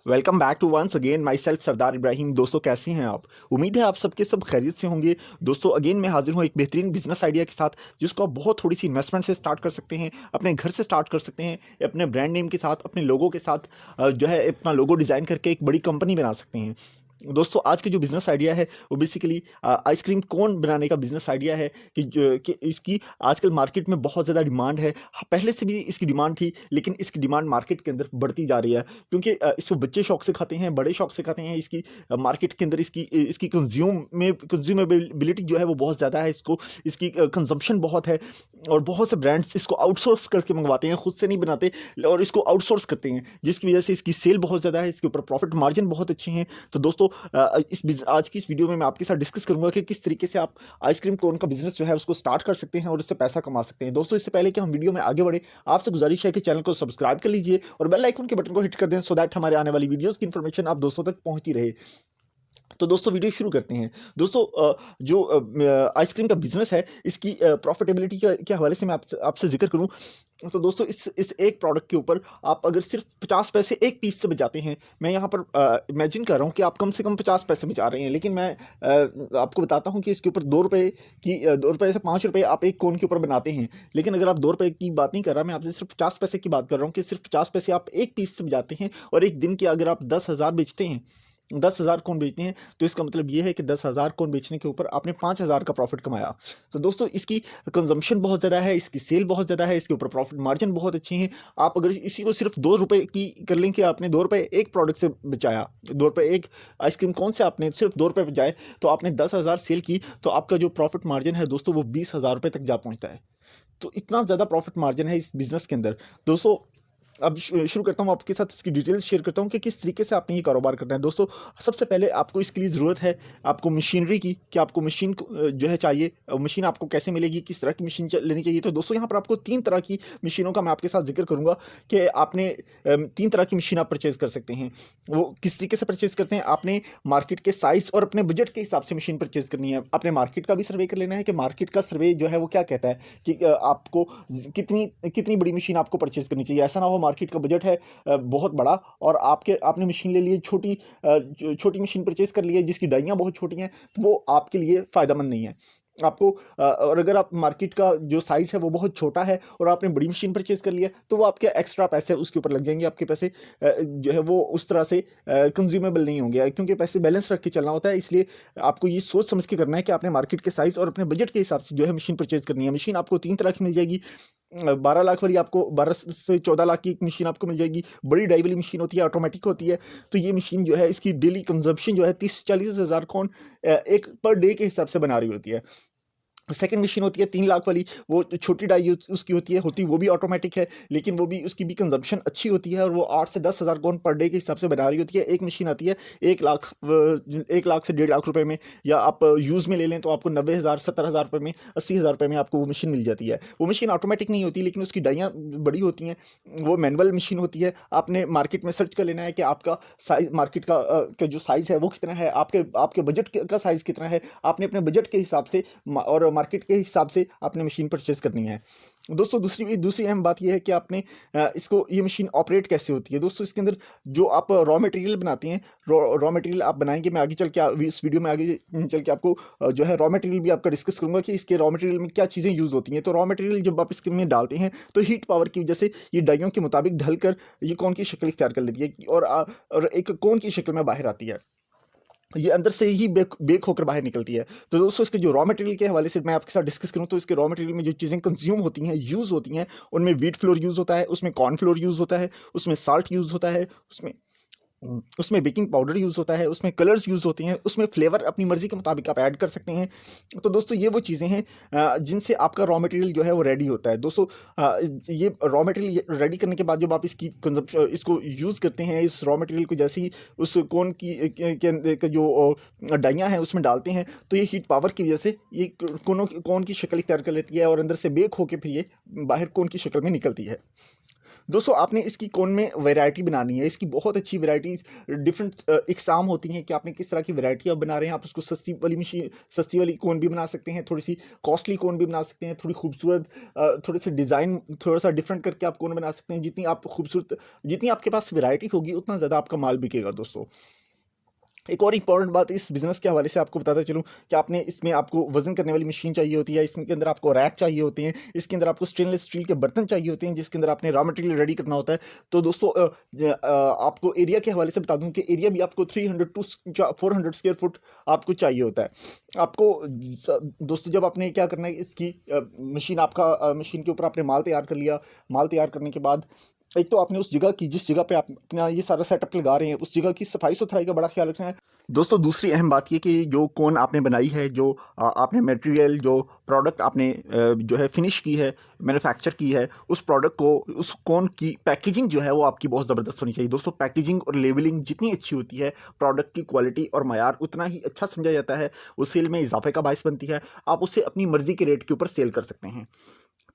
Welcome back to once again myself Sardar Ibrahim. दोस्तों कैसे हैं आप? उम्मीद है आप सबके सब खैरियत से होंगे। दोस्तों अगेन मैं हाजिर हूँ एक बेहतरीन बिजनेस आइडिया के साथ, जिसको आप बहुत थोड़ी सी इन्वेस्टमेंट से स्टार्ट कर सकते हैं, अपने घर से स्टार्ट कर सकते हैं, अपने ब्रांड नेम के साथ, अपने लोगों के साथ जो है अपना लोगो डिज़ाइन करके एक बड़ी कंपनी बना सकते हैं। दोस्तों आज के जो बिज़नेस आइडिया है वो बेसिकली आइसक्रीम कोन बनाने का बिज़नेस आइडिया है कि इसकी आजकल मार्केट में बहुत ज़्यादा डिमांड है। पहले से भी इसकी डिमांड थी, लेकिन इसकी डिमांड मार्केट के अंदर बढ़ती जा रही है, क्योंकि इसको बच्चे शौक से खाते हैं, बड़े शौक से खाते हैं। इसकी मार्केट के अंदर इसकी कंज्यूमेबिलिटी जो है वो बहुत ज़्यादा है। इसकी कंजम्पशन बहुत है, और बहुत से ब्रांड्स इसको आउटसोर्स करके मंगवाते हैं, खुद से नहीं बनाते और इसको आउटसोर्स करते हैं, जिसकी वजह से इसकी सेल बहुत ज़्यादा है, इसके ऊपर प्रॉफिट मार्जिन बहुत अच्छे हैं। तो दोस्तों आज की इस वीडियो में मैं आपके साथ डिस्कस करूंगा कि किस तरीके से आप आइसक्रीम कोन का बिजनेस जो है उसको स्टार्ट कर सकते हैं और उससे पैसा कमा सकते हैं। दोस्तों इससे पहले कि हम वीडियो में आगे बढ़े, आपसे गुजारिश है कि चैनल को सब्सक्राइब कर लीजिए और बेल आइकन के बटन को हिट कर दें, सो दैट हमारे आने वाली वीडियोस की इन्फॉर्मेशन आप दोस्तों तक पहुंचती रहे। तो दोस्तों वीडियो शुरू करते हैं। दोस्तों जो आइसक्रीम का बिजनेस है, इसकी प्रॉफिटेबिलिटी के हवाले से मैं आपसे जिक्र करूं, तो दोस्तों इस एक प्रोडक्ट के ऊपर आप अगर सिर्फ 50 पैसे एक पीस से बचाते हैं, मैं यहाँ पर इमेजिन कर रहा हूँ कि आप कम से कम 50 पैसे बचा रहे हैं, लेकिन मैं आपको बताता हूँ कि इसके ऊपर 2 रुपये की 2 रुपये से 5 रुपये आप एक कोन के ऊपर बनाते हैं। लेकिन अगर आप 2 रुपये की बात नहीं कर रहा, मैं आपसे सिर्फ 50 पैसे की बात कर रहा हूँ कि सिर्फ 50 पैसे आप एक पीस से बचाते हैं, और एक दिन के अगर आप 10,000 बेचते हैं, 10,000 कोन बेचते हैं, तो इसका मतलब ये है कि 10,000 कोन बेचने के ऊपर आपने 5,000 का प्रॉफिट कमाया। तो दोस्तों इसकी कंजम्पशन बहुत ज़्यादा है, इसकी सेल बहुत ज़्यादा है, इसके ऊपर प्रॉफिट मार्जिन बहुत अच्छे हैं। आप अगर इसी को सिर्फ 2 रुपये की कर लें कि आपने 2 रुपये एक प्रोडक्ट से बचाया, 2 रुपये एक आइसक्रीम कौन से आपने सिर्फ 2 रुपये बचाए, तो आपने 10,000 सेल की, तो आपका जो प्रॉफिट मार्जिन है दोस्तों वो 20,000 रुपये तक जा पहुँचता है। तो इतना ज़्यादा प्रॉफिट मार्जिन है इस बिज़नेस के अंदर। दोस्तों अब शुरू करता हूँ, आपके साथ इसकी डिटेल्स शेयर करता हूँ कि किस तरीके से आपने ये कारोबार करना है। दोस्तों सबसे पहले आपको इसके लिए ज़रूरत है आपको मशीनरी की, कि आपको मशीन जो है चाहिए। मशीन आपको कैसे मिलेगी, किस तरह की मशीन लेनी चाहिए। तो दोस्तों यहाँ पर आपको 3 तरह की मशीनों का मैं आपके साथ जिक्र करूँगा कि आपने 3 तरह की मशीन आप परचेज़ कर सकते हैं। वो किस तरीके से परचेज़ करते हैं, आपने मार्केट के साइज़ और अपने बजट के हिसाब से मशीन परचेज़ करनी है। अपने मार्केट का भी सर्वे कर लेना है कि मार्केट का सर्वे जो है वो क्या कहता है कि आपको कितनी कितनी बड़ी मशीन आपको परचेज़ करनी चाहिए। ऐसा ना हो मार्केट का बजट है बहुत बड़ा, और आपने मशीन ले ली है छोटी मशीन परचेज कर ली है जिसकी डाइयाँ बहुत छोटी हैं, तो वो आपके लिए फ़ायदेमंद नहीं है। आपको और अगर आप मार्केट का जो साइज़ है वो बहुत छोटा है और आपने बड़ी मशीन परचेज कर लिया, तो वो आपके एक्स्ट्रा पैसे उसके ऊपर लग जाएंगे। आपके पैसे जो है वो उस तरह से कंज्यूमेबल नहीं होंगे, क्योंकि पैसे बैलेंस रख के चलना होता है। इसलिए आपको ये सोच समझ के करना है कि आपने मार्केट के साइज़ और अपने बजट के हिसाब से जो है मशीन परचेज करनी है। मशीन आपको 3 तरह की मिल जाएगी। 12 लाख वाली आपको 12 से 14 लाख की एक मशीन आपको मिल जाएगी। बड़ी डाई वाली मशीन होती है, ऑटोमेटिक होती है। तो ये मशीन जो है इसकी डेली कंजप्शन जो है 30-40 हज़ार कौन एक पर डे के हिसाब से बना रही होती है। सेकंड मशीन होती है 3 लाख वाली, वो छोटी डाई उसकी होती है वो भी ऑटोमेटिक है, लेकिन वो भी उसकी भी कंजप्शन अच्छी होती है, और वो 8 से 10 हज़ार कौन पर डे के हिसाब से बना रही होती है। एक मशीन आती है 1 लाख से 1.5 लाख रुपए में, या आप यूज़ में ले लें तो आपको 90,000 70,000 रुपये में, 80,000 रुपये में आपको वो मशीन मिल जाती है। वो मशीन ऑटोमेटिक नहीं होती, लेकिन उसकी डाइयाँ बड़ी होती हैं। वो मैनुअल मशीन होती है। आपने मार्केट में सर्च कर लेना है कि आपका साइज मार्केट का जो साइज़ है वो कितना है, आपके बजट का साइज़ कितना है। आपने अपने बजट के हिसाब से और मार्केट के हिसाब से आपने मशीन परचेज करनी है। दोस्तों दूसरी अहम बात यह है कि आपने ये मशीन ऑपरेट कैसे होती है। दोस्तों इसके अंदर जो आप रॉ मटेरियल बनाते हैं, रॉ मटेरियल आप बनाएंगे, मैं आगे चल के इस वीडियो में आगे चल के आपको जो है रॉ मटेरियल भी आपका डिस्कस करूंगा कि इसके रॉ मटेरियल में क्या चीज़ें यूज़ होती हैं। तो रॉ मटेरियल जब आप इसके में डालते हैं, तो हीट पावर की वजह से ये डाइयों के मुताबिक ढल कर ये कोन की शक्ल इख्तियार कर लेती है, और एक कोन की शक्ल में बाहर आती है। ये अंदर से ही बेक होकर बाहर निकलती है। तो दोस्तों इसके जो रॉ मटेरियल के हवाले से मैं आपके साथ डिस्कस करूं, तो इसके रॉ मटेरियल में जो चीज़ें कंज्यूम होती हैं, यूज़ होती हैं, उनमें व्हीट फ्लोर यूज़ होता है, उसमें कॉर्न फ्लोर यूज़ होता है, उसमें साल्ट यूज़ होता है, उसमें बेकिंग पाउडर यूज़ होता है, उसमें कलर्स यूज़ होते हैं, उसमें फ्लेवर अपनी मर्ज़ी के मुताबिक आप ऐड कर सकते हैं। तो दोस्तों ये वो चीज़ें हैं जिनसे आपका रॉ मटेरियल जो है वो रेडी होता है। दोस्तों ये रॉ मटेरियल रेडी करने के बाद जब आप इसको यूज़ करते हैं, इस रॉ मटेरियल को जैसे ही उस कोन के जो डाइयाँ हैं उसमें डालते हैं, तो ये हीट पावर की वजह से ये कोन की शक्ल इख्तियार कर लेती है, और अंदर से बेक होकर फिर ये बाहर कोन की शक्ल में निकलती है। दोस्तों आपने इसकी कोन में वैरायटी बनानी है, इसकी बहुत अच्छी वैरायटीज डिफरेंट इकसाम होती हैं कि आपने किस तरह की वैरायटी आप बना रहे हैं। आप उसको सस्ती वाली कोन भी बना सकते हैं, थोड़ी सी कॉस्टली कोन भी बना सकते हैं, थोड़ी खूबसूरत थोड़े से डिज़ाइन थोड़ा सा डिफरेंट करके आप कोन बना सकते हैं। जितनी आपके पास वैरायटी होगी उतना ज़्यादा आपका माल बिकेगा। दोस्तों एक और इंपॉर्टेंट बात इस बिज़नेस के हवाले से आपको बताता चलूँ कि आपने इसमें आपको वज़न करने वाली मशीन चाहिए होती है, इसके अंदर आपको रैक चाहिए होते हैं, इसके अंदर आपको स्टेनलेस स्टील के बर्तन चाहिए होते हैं जिसके अंदर आपने रॉ मटेरियल रेडी करना होता है। तो दोस्तों आपको एरिया के हवाले से बता दूं कि एरिया भी आपको 300 टू 400 स्क्वायर फुट आपको चाहिए होता है। आपको दोस्तों जब आपने क्या करना है, इसकी मशीन के ऊपर आपने माल तैयार कर लिया। माल तैयार करने के बाद एक तो आपने उस जगह की, जिस जगह पे आप अपना ये सारा सेटअप लगा रहे हैं, उस जगह की सफाई सुथराई का बड़ा ख्याल रखना है। दोस्तों दूसरी अहम बात ये कि जो कोन आपने बनाई है, जो आपने मटेरियल, जो प्रोडक्ट आपने जो है फिनिश की है, मैन्युफैक्चर की है, उस प्रोडक्ट को, उस कोन की पैकेजिंग जो है वो आपकी बहुत ज़बरदस्त होनी चाहिए। दोस्तों पैकेजिंग और लेबलिंग जितनी अच्छी होती है, प्रोडक्ट की क्वालिटी और मयार उतना ही अच्छा समझा जाता है, उस सेल में इजाफे का बायस बनती है। आप उसे अपनी मर्जी के रेट के ऊपर सेल कर सकते हैं।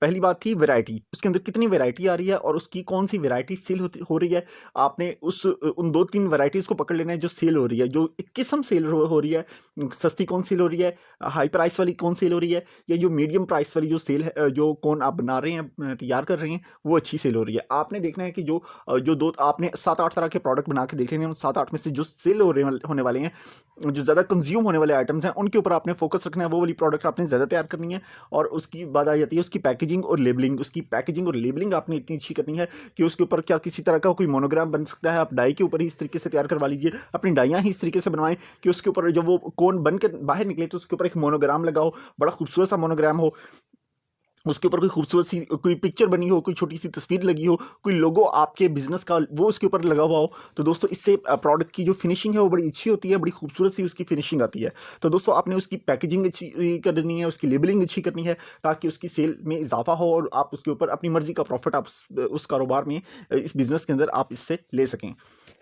पहली बात थी वैरायटी, उसके अंदर कितनी वैरायटी आ रही है और उसकी कौन सी वैरायटी सेल हो रही है। आपने उन 2-3 वैरायटीज़ को पकड़ लेना है जो सेल हो रही है, जो एक किस्म सेल हो रही है। सस्ती कौन सेल हो रही है, हाई प्राइस वाली कौन सेल हो रही है, या जो मीडियम प्राइस वाली जो सेल है, जो कौन आप बना रहे हैं, तैयार कर रहे हैं, वो अच्छी सेल हो रही है। आपने देखना है कि जो दो आपने 7-8 तरह के प्रोडक्ट बना के देख लेने हैं, उन 7-8 में से जो सेल होने वाले हैं, जो ज़्यादा कंज्यूम होने वाले आइटम्स हैं, उनके ऊपर आपने फोकस रखना है। वो वाली प्रोडक्ट आपने ज़्यादा तैयार करनी है। और उसकी बात आ जाती है उसकी पैकेजिंग और लेबलिंग। उसकी पैकेजिंग और लेबलिंग आपने इतनी अच्छी करनी है कि उसके ऊपर क्या किसी तरह का कोई मोनोग्राम बन सकता है। आप डाई के ऊपर ही इस तरीके से तैयार करवा लीजिए, अपनी डाइयाँ ही इस तरीके से बनवाएं कि उसके ऊपर जब वो कोन बन कर बाहर निकले तो उसके ऊपर एक मोनोग्राम लगा हो, बड़ा खूबसूरत सा मोनोग्राम हो। उसके ऊपर कोई खूबसूरत सी कोई पिक्चर बनी हो, कोई छोटी सी तस्वीर लगी हो, कोई लोगो आपके बिजनेस का वो उसके ऊपर लगा हुआ हो। तो दोस्तों इससे प्रोडक्ट की जो फिनिशिंग है वो बड़ी अच्छी होती है, बड़ी खूबसूरत सी उसकी फिनिशिंग आती है। तो दोस्तों आपने उसकी पैकेजिंग अच्छी करनी है, उसकी लेबलिंग अच्छी करनी है, ताकि उसकी सेल में इजाफा हो और आप उसके ऊपर अपनी मर्जी का प्रॉफिट आप उस कारोबार में, इस बिज़नेस के अंदर आप इससे ले सकें।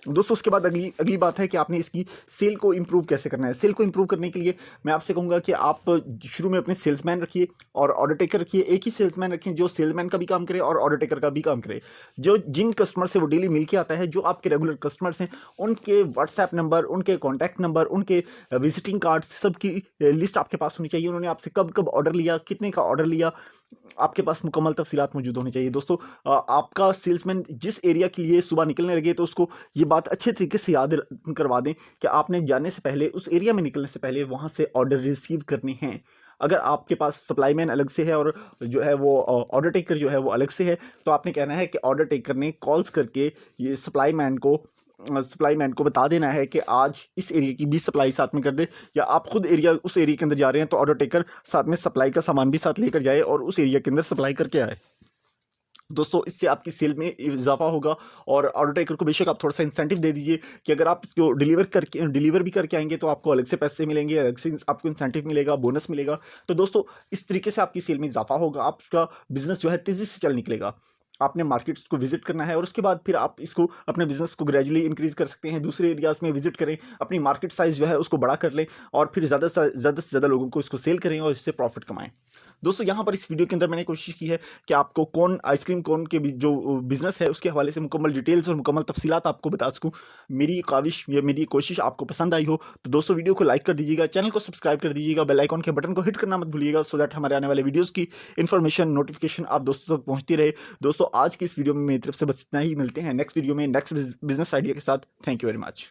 दोस्तों उसके बाद अगली बात है कि आपने इसकी सेल को इंप्रूव कैसे करना है। सेल को इंप्रूव करने के लिए मैं आपसे कहूँगा कि आप शुरू में अपने सेल्समैन रखिए और ऑर्डर टेकर रखिए। एक ही सेल्समैन रखें जो सेल्समैन का भी काम करे और ऑर्डर टेकर का भी काम करे। जिन कस्टमर से वो डेली मिल के आता है, जो आपके रेगुलर कस्टमर्स हैं, उनके व्हाट्सएप नंबर, उनके कॉन्टैक्ट नंबर, उनके विजिटिंग कार्ड्स, सबकी लिस्ट आपके पास होनी चाहिए। उन्होंने आपसे कब कब ऑर्डर लिया, कितने का ऑर्डर लिया, आपके पास मुकम्मल तफसीलात मौजूद होनी चाहिए। दोस्तों आपका सेल्समैन जिस एरिया के लिए सुबह निकलने लगे तो उसको ये बात अच्छे तरीके से याद करवा दें कि आपने जाने से पहले, उस एरिया में निकलने से पहले वहाँ से ऑर्डर रिसीव करने हैं। अगर आपके पास सप्लाई मैन अलग से है और जो है वो ऑर्डर टेकर जो है वो अलग से है, तो आपने कहना है कि ऑर्डर टेकर ने कॉल्स करके ये सप्लाई मैन को बता देना है कि आज इस एरिया की भी सप्लाई साथ में कर दे। या आप खुद उस एरिया के अंदर जा रहे हैं तो ऑर्डर टेकर साथ में सप्लाई का सामान भी साथ लेकर जाए और उस एरिया के अंदर सप्लाई करके आए। दोस्तों इससे आपकी सेल में इजाफा होगा। और ऑर्डर टेकर को बेशक आप थोड़ा सा इंसेंटिव दे दीजिए कि अगर आप इसको डिलीवर भी करके आएंगे तो आपको अलग से पैसे मिलेंगे, अलग से आपको इंसेंटिव मिलेगा, बोनस मिलेगा। तो दोस्तों इस तरीके से आपकी सेल में इजाफा होगा, आपका बिजनेस जो है तेज़ी से चल निकलेगा। आपने मार्केट्स को विजिट करना है और उसके बाद फिर आप इसको अपने बिजनेस को ग्रेजुअली इंक्रीज कर सकते हैं। दूसरे एरियाज में विजिट करें, अपनी मार्केट साइज जो है उसको बड़ा कर लें और फिर ज़्यादा से ज़्यादा लोगों को इसको सेल करें और इससे प्रॉफिट कमाएं। दोस्तों यहाँ पर इस वीडियो के अंदर मैंने कोशिश की है कि आपको आइसक्रीम कोन के जो बिजनेस है उसके हवाले से मुकम्मल डिटेल्स और मुकम्मल तफसीलात आपको बता सकूँ। मेरी काविश या मेरी कोशिश आपको पसंद आई हो तो दोस्तों वीडियो को लाइक कर दीजिएगा, चैनल को सब्सक्राइब कर दीजिएगा, बेल आइकॉन के बटन को हिट करना मत भूलिएगा, सो दैट हमारे आने वाले वीडियोज़ की इन्फॉर्मेशन, नोटिफिकेशन आप दोस्तों तक पहुँचती रहे। दोस्तों आज की इस वीडियो में मेरी तरफ से बस इतना ही। मिलते हैं नेक्स्ट वीडियो में नेक्स्ट बिजनेस आइडिया के साथ। Thank you very much.